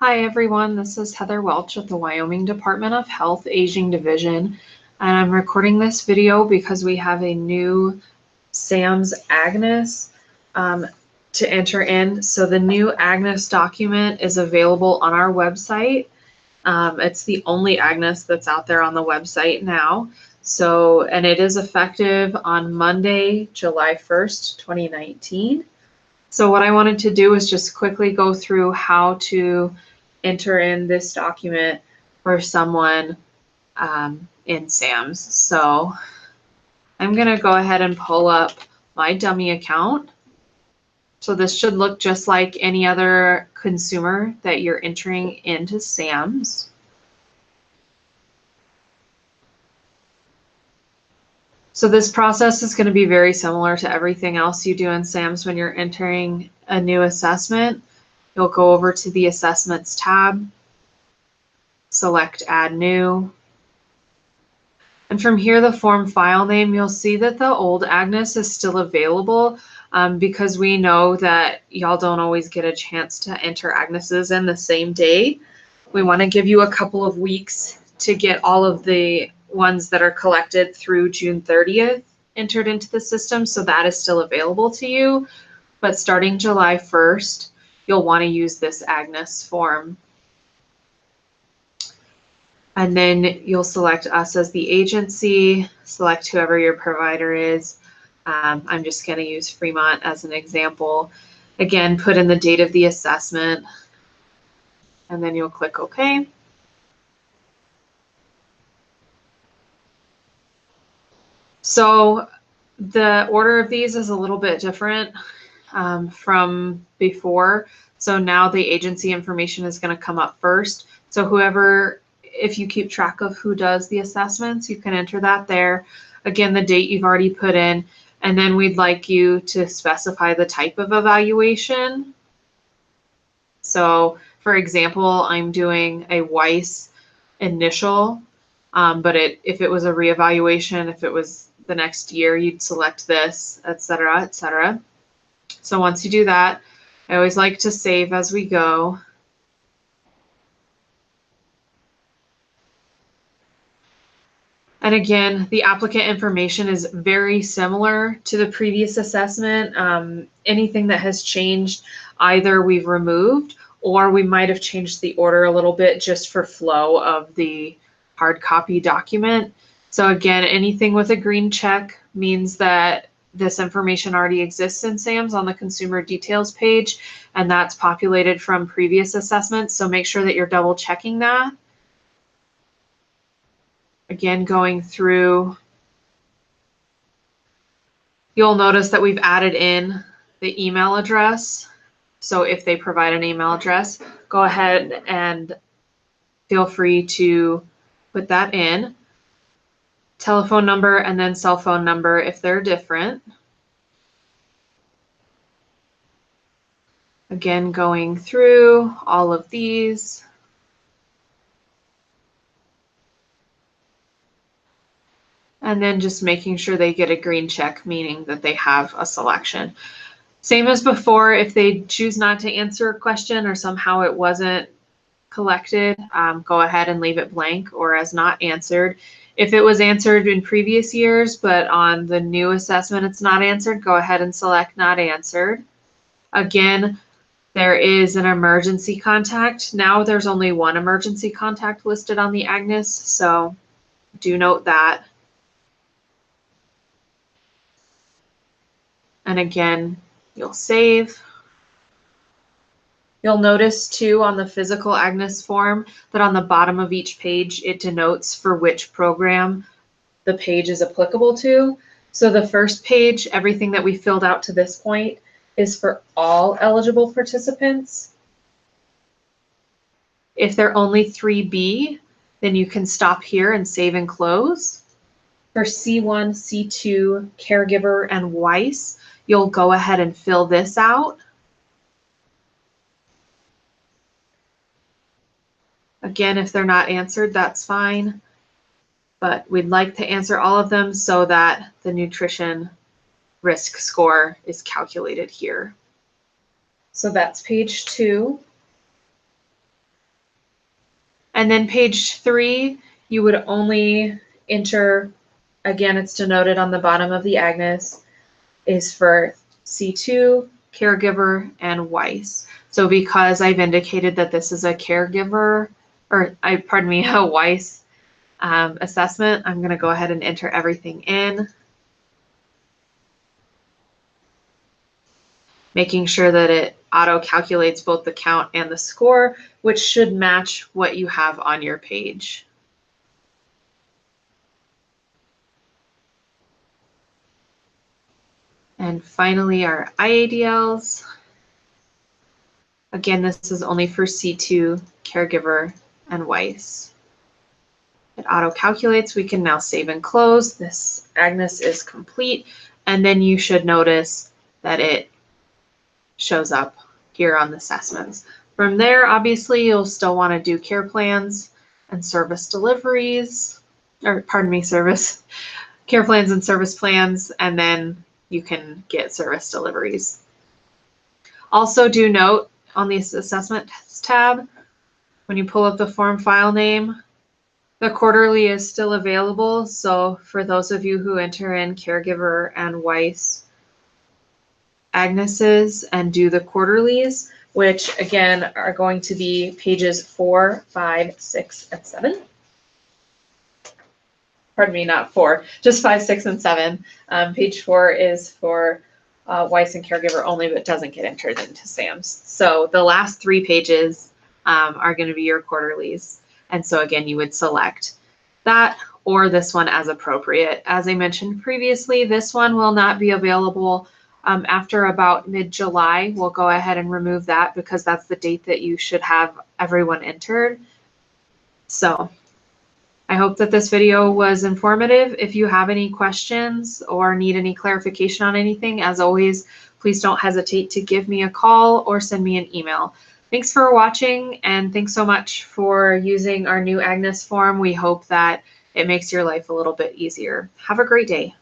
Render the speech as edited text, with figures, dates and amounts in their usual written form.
Hi everyone, this is Heather Welch with the Wyoming Department of Health Aging Division, and I'm recording this video because we have a new SAMS AGNES to enter in. So the new AGNES document is available on our website. It's the only AGNES that's out there on the website now. So, and it is effective on Monday, July 1st, 2019. So what I wanted to do is just quickly go through how to enter in this document for someone in SAMS. So I'm going to go ahead and pull up my dummy account. So this should look just like any other consumer that you're entering into SAMS. So this process is going to be very similar to everything else you do in SAMS when you're entering a new assessment. You'll go over to the Assessments tab, select Add New, and from here, the form file name, you'll see that the old AGNES is still available because we know that y'all don't always get a chance to enter AGNESs in the same day. We want to give you a couple of weeks to get all of the ones that are collected through June 30th entered into the system, so that is still available to you. But starting July 1st, you'll want to use this AGNES form. And then you'll select us as the agency, select whoever your provider is. I'm just going to use Fremont as an example. Again, put in the date of the assessment, and then you'll click OK. So the order of these is a little bit different from before. So now the agency information is going to come up first. So whoever, if you keep track of who does the assessments, you can enter that there. Again, the date you've already put in, and then we'd like you to specify the type of evaluation. So for example, I'm doing a Weiss initial, but if it was a reevaluation, if it was the next year, you'd select this, et cetera, et cetera. So once you do that, I always like to save as we go. And again, the applicant information is very similar to the previous assessment. Anything that has changed, either we've removed or we might have changed the order a little bit just for flow of the hard copy document. So again, anything with a green check means that this information already exists in SAMS on the consumer details page, and that's populated from previous assessments. So make sure that you're double checking that. Again, going through, you'll notice that we've added in the email address. So if they provide an email address, go ahead and feel free to put that in. Telephone number and then cell phone number if they're different. Again, going through all of these. And then just making sure they get a green check, meaning that they have a selection. Same as before, if they choose not to answer a question or somehow it wasn't collected, go ahead and leave it blank or as not answered. If it was answered in previous years, but on the new assessment it's not answered, go ahead and select not answered. Again, there is an emergency contact. Now there's only one emergency contact listed on the AGNES, so do note that. And again, you'll save. You'll notice too on the physical AGNES form that on the bottom of each page, it denotes for which program the page is applicable to. So the first page, everything that we filled out to this point, is for all eligible participants. If they're only 3B, then you can stop here and save and close. For C1, C2, caregiver, and Weiss, you'll go ahead and fill this out. Again, if they're not answered, that's fine, but we'd like to answer all of them so that the nutrition risk score is calculated here. So that's page 2. And then page 3, you would only enter, again, it's denoted on the bottom of the AGNES, is for C2, caregiver, and WICE. So because I've indicated that this is a caregiver, or pardon me, a WICE assessment, I'm going to go ahead and enter everything in, making sure that it auto calculates both the count and the score, which should match what you have on your page. And finally, our IADLs. Again, this is only for C2, caregiver, and WICE. It auto-calculates. We can now save and close. This AGNES is complete. And then you should notice that it shows up here on the assessments. From there, obviously, you'll still want to do care plans and service deliveries, or pardon me, care plans and service plans, and then you can get service deliveries. Also do note on the assessments tab, when you pull up the form file name, the quarterly is still available. So for those of you who enter in caregiver and WICE AGNESes and do the quarterlies, which again are going to be pages 4, 5, 6, and 7. Pardon me, not 4, just 5, 6, and 7. Page 4 is for WICE and caregiver only, but doesn't get entered into SAMS. So the last 3 pages are going to be your quarterlies. And so again, you would select that or this one as appropriate. As I mentioned previously, this one will not be available after about mid-July. We'll go ahead and remove that because that's the date that you should have everyone entered. So I hope that this video was informative. If you have any questions or need any clarification on anything, as always, please don't hesitate to give me a call or send me an email. Thanks for watching, and thanks so much for using our new AGNES form. We hope that it makes your life a little bit easier. Have a great day.